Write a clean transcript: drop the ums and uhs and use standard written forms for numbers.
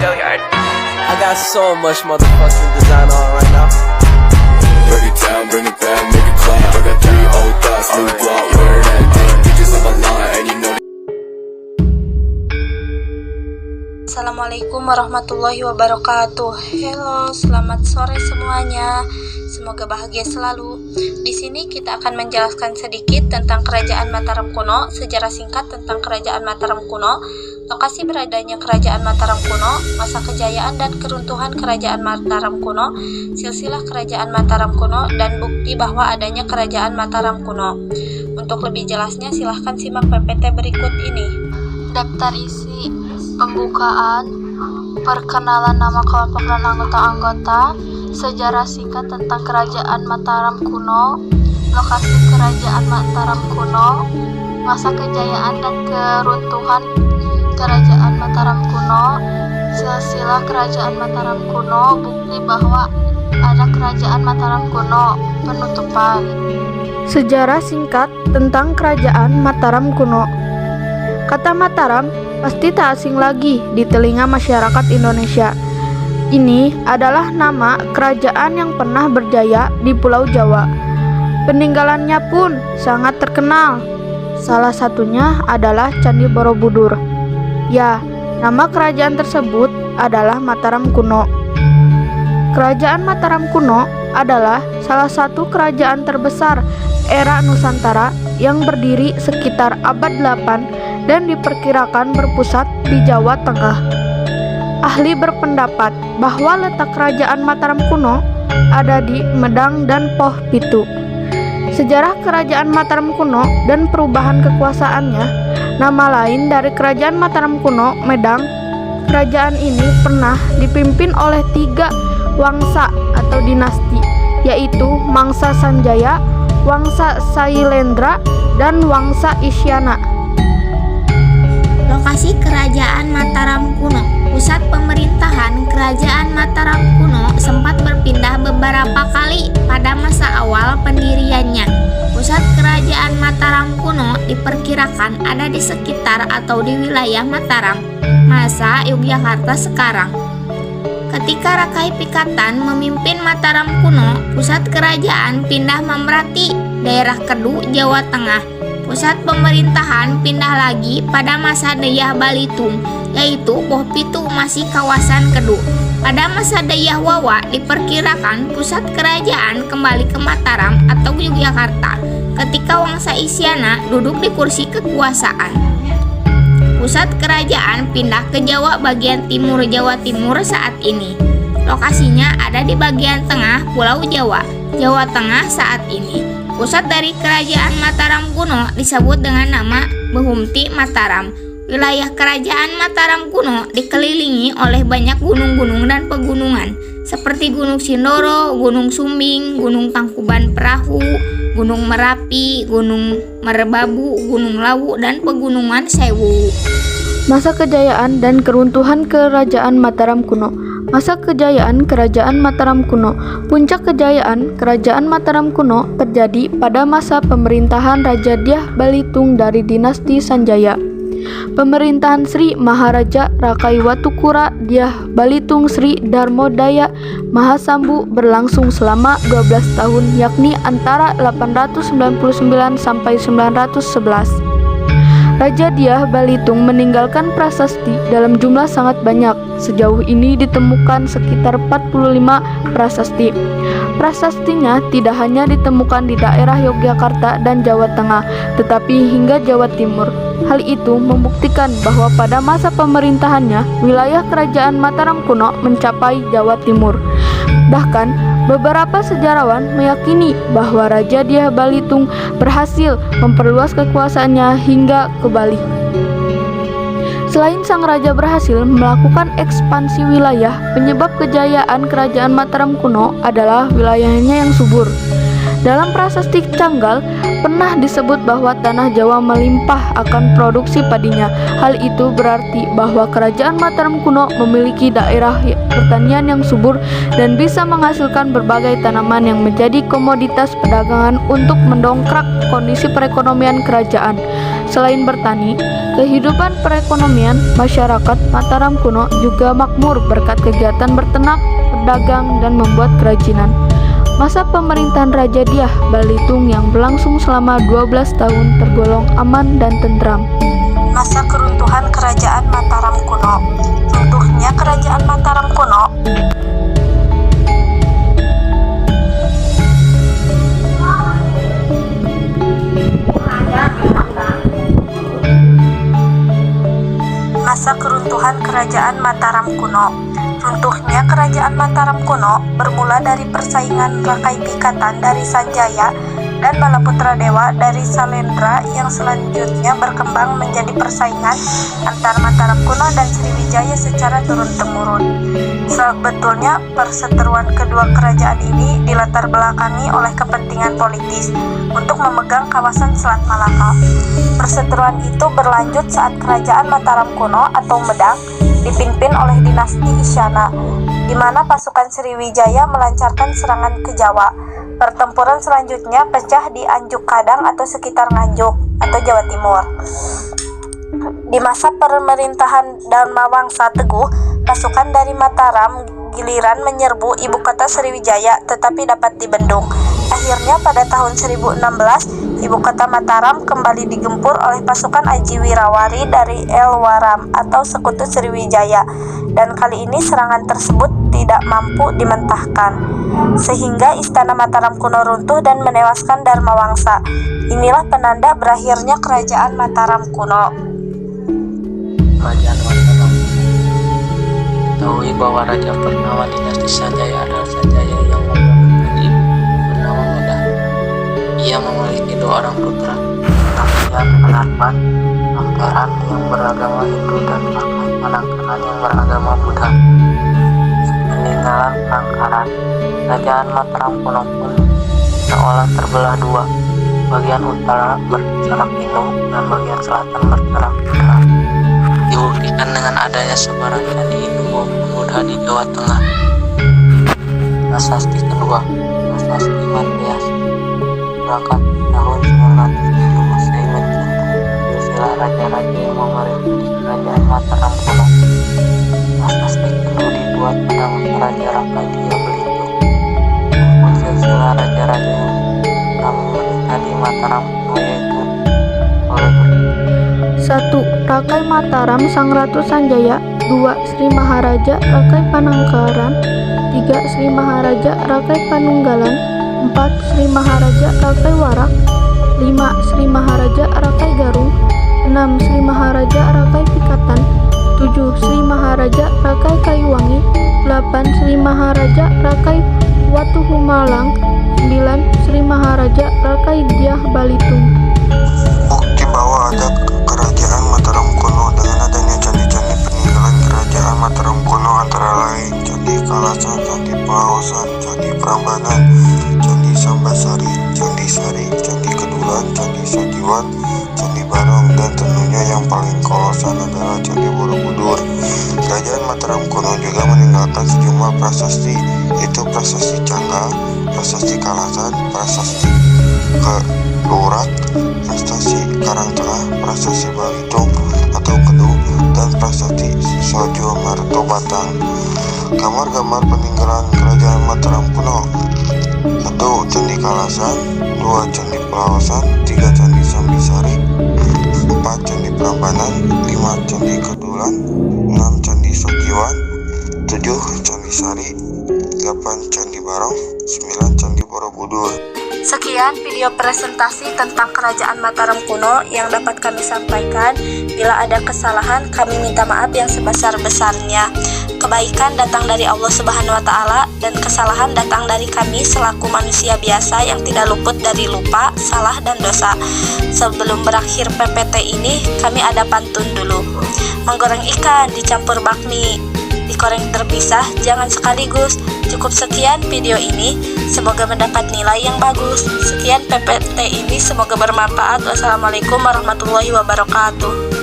I got so much motherfucking design on right now. Break it down, bring it back, make it clap. I got 3 old thoughts, new guap, wear that thing. Bitches on my line, and you know. Assalamualaikum warahmatullahi wabarakatuh. Halo, selamat sore semuanya. Semoga bahagia selalu. Di sini kita akan menjelaskan sedikit tentang Kerajaan Mataram kuno, sejarah singkat tentang Kerajaan Mataram kuno, lokasi beradanya Kerajaan Mataram kuno, masa kejayaan dan keruntuhan Kerajaan Mataram kuno, silsilah Kerajaan Mataram kuno, dan bukti bahwa adanya Kerajaan Mataram kuno. Untuk lebih jelasnya silahkan simak PPT berikut ini. Daftar isi, pembukaan, perkenalan nama kelompok dan anggota-anggota, sejarah singkat tentang Kerajaan Mataram kuno, lokasi Kerajaan Mataram kuno, masa kejayaan dan keruntuhan Kerajaan Mataram kuno, silsilah Kerajaan Mataram kuno, bukti bahwa ada Kerajaan Mataram kuno, penutupan. Sejarah singkat tentang Kerajaan Mataram kuno. Kata Mataram pasti tak asing lagi di telinga masyarakat Indonesia. Ini adalah nama kerajaan yang pernah berjaya di Pulau Jawa. Peninggalannya pun sangat terkenal. Salah satunya adalah Candi Borobudur. Ya, nama kerajaan tersebut adalah Mataram kuno. Kerajaan Mataram kuno adalah salah satu kerajaan terbesar era Nusantara yang berdiri sekitar abad 8 dan diperkirakan berpusat di Jawa Tengah. Ahli berpendapat bahwa letak Kerajaan Mataram kuno ada di Medang dan Poh Pitu. Sejarah Kerajaan Mataram kuno dan perubahan kekuasaannya. Nama lain dari Kerajaan Mataram kuno, Medang. Kerajaan ini pernah dipimpin oleh 3 wangsa atau dinasti, yaitu Mangsa Sanjaya, Wangsa Sailendra, dan Wangsa Isyana. Lokasi Kerajaan Mataram kuno. Pusat pemerintahan Kerajaan Mataram kuno sempat berpindah beberapa kali pada masa awal pendiriannya. Pusat Kerajaan Mataram kuno diperkirakan ada di sekitar atau di wilayah Mataram, masa Yogyakarta sekarang. Ketika Rakai Pikatan memimpin Mataram kuno, pusat kerajaan pindah Memerati, daerah Kedu, Jawa Tengah. Pusat pemerintahan pindah lagi pada masa Deyah Balitung, yaitu Poh Pitu masih kawasan Kedu. Pada masa Deyah Wawa diperkirakan pusat kerajaan kembali ke Mataram atau Yogyakarta ketika Wangsa Isyana duduk di kursi kekuasaan. Pusat kerajaan pindah ke Jawa bagian timur Jawa Timur saat ini. Lokasinya ada di bagian tengah Pulau Jawa, Jawa Tengah saat ini. Pusat dari Kerajaan Mataram kuno disebut dengan nama Behumti Mataram. Wilayah Kerajaan Mataram kuno dikelilingi oleh banyak gunung-gunung dan pegunungan seperti Gunung Sindoro, Gunung Sumbing, Gunung Tangkuban Perahu, Gunung Merapi, Gunung Merbabu, Gunung Lawu, dan Pegunungan Sewu. Masa kejayaan dan keruntuhan Kerajaan Mataram kuno. Masa kejayaan Kerajaan Mataram kuno. Puncak kejayaan Kerajaan Mataram kuno terjadi pada masa pemerintahan Raja Dyah Balitung dari dinasti Sanjaya. Pemerintahan Sri Maharaja Rakai Watukura Dyah Balitung Sri Darmodaya Mahasambu berlangsung selama 12 tahun, yakni antara 899 sampai 911. Raja Dyah Balitung meninggalkan prasasti dalam jumlah sangat banyak. Sejauh ini ditemukan sekitar 45 prasasti. Prasastinya tidak hanya ditemukan di daerah Yogyakarta dan Jawa Tengah, tetapi hingga Jawa Timur. Hal itu membuktikan bahwa pada masa pemerintahannya, wilayah Kerajaan Mataram kuno mencapai Jawa Timur. Bahkan, beberapa sejarawan meyakini bahwa Raja Dyah Balitung berhasil memperluas kekuasaannya hingga ke Bali. Selain sang raja berhasil melakukan ekspansi wilayah, penyebab kejayaan Kerajaan Mataram kuno adalah wilayahnya yang subur. Dalam prasasti Canggal, pernah disebut bahwa tanah Jawa melimpah akan produksi padinya. Hal itu berarti bahwa Kerajaan Mataram kuno memiliki daerah pertanian yang subur dan bisa menghasilkan berbagai tanaman yang menjadi komoditas perdagangan untuk mendongkrak kondisi perekonomian kerajaan. Selain bertani, kehidupan perekonomian masyarakat Mataram kuno juga makmur berkat kegiatan berternak, berdagang, dan membuat kerajinan. Masa pemerintahan Raja Dyah Balitung yang berlangsung selama 12 tahun tergolong aman dan tentram. Masa keruntuhan Kerajaan Mataram kuno. Runtuhnya Kerajaan Mataram kuno Masa keruntuhan Kerajaan Mataram kuno. Runtuhnya Kerajaan Mataram kuno bermula dari persaingan Rakai Pikatan dari Sanjaya dan Balaputra Dewa dari Salendra yang selanjutnya berkembang menjadi persaingan antara Mataram kuno dan Sriwijaya secara turun-temurun. Sebetulnya perseteruan kedua kerajaan ini dilatar belakangi oleh kepentingan politis untuk memegang kawasan Selat Malaka. Perseteruan itu berlanjut saat Kerajaan Mataram kuno atau Medang dipimpin oleh dinasti Isyana, di mana pasukan Sriwijaya melancarkan serangan ke Jawa. Pertempuran selanjutnya pecah di Anjuk Kadang atau sekitar Nganjuk atau Jawa Timur. Di masa pemerintahan Dharmawangsa Teguh, pasukan dari Mataram giliran menyerbu ibu kota Sriwijaya tetapi dapat dibendung. Akhirnya pada tahun 1016, ibu kota Mataram kembali digempur oleh pasukan Aji Wirawari dari Elwaram atau sekutu Sriwijaya, dan kali ini serangan tersebut tidak mampu dimentahkan, sehingga istana Mataram kuno runtuh dan menewaskan Dharmawangsa. Inilah penanda berakhirnya Kerajaan Mataram kuno. Kerajaan Mataram. Ketahui bahwa Raja pertama dinasti Sanjaya adalah Sanjaya yang memiliki ibu bernama Medah. Ia memiliki 2 orang putra, Rakyat Penarpat Langkaran yang beragama Hindu dan Rakyat Panangkaran yang beragama Buddha. Peninggalan Langkaran, Kerajaan Mataram kuno pun seolah terbelah 2. Bagian utara bercorak Hindu dan bagian selatan bercorak Buddha. Dibuktikan dengan adanya sebaran candi Hindu maupun Buddha di Jawa Tengah. Prasasti kedua, Prasasti Matias, berangkat tahun 907 Masehi mencatat silsilah raja-raja yang memerintah di Kerajaan Mataram kuno. Prasasti kedua dibuat pada masa Raja Rakadia Belitung, maupun silsilah raja-raja yang memerintah di Mataram kuno yaitu oleh 1. Rakai Mataram Sang Ratu Sanjaya. 2. Sri Maharaja Rakai Panangkaran. 3. Sri Maharaja Rakai Panunggalan. 4. Sri Maharaja Rakai Warak. 5. Sri Maharaja Rakai Garung. 6. Sri Maharaja Rakai Pikatan. 7. Sri Maharaja Rakai Kayuwangi. 8. Sri Maharaja Rakai Watuhumalang. 9. Sri Maharaja Rakai Dyah Balitung. Bukti bahwa ada Kerajaan Mataram kuno dengan adanya candi-candi peninggalan Kerajaan Mataram kuno antara lain Candi Kalasan, Candi Pelawasan, Candi Prambanan, Candi Sambasari, Candi Sari, Candi Kedulan, Candi Sajiwan, Candi Barong, dan tentunya yang paling kolosan adalah Candi Borobudur. Kerajaan Mataram kuno juga meninggalkan sejumlah prasasti, yaitu Prasasti Canggal, Prasasti Kalasan, Prasasti Kelurat, Prasasti Karangtengah, Prasasti Balitung atau Kedu, dan Prasasti Sojo Marto Batang. Gambar-gambar peninggalan Kerajaan Mataram kuno: 1. Candi Kalasan, 2. Candi Pelawasan, 3. Candi Sambisari, 4. Candi Prambanan, 5. Candi Kedulan, 6. Candi Sojiwan, 7. Candi Sari, 8. Candi Barong, 9. Candi Borobudur. Sekian video presentasi tentang Kerajaan Mataram kuno yang dapat kami sampaikan. Bila ada kesalahan, kami minta maaf yang sebesar-besarnya. Kebaikan datang dari Allah Subhanahu wa Ta'ala, dan kesalahan datang dari kami selaku manusia biasa yang tidak luput dari lupa, salah, dan dosa. Sebelum berakhir PPT ini, kami ada pantun dulu. Menggoreng ikan dicampur bakmi, digoreng terpisah, jangan sekaligus. Cukup sekian video ini, semoga mendapat nilai yang bagus. Sekian PPT ini, semoga bermanfaat. Wassalamualaikum warahmatullahi wabarakatuh.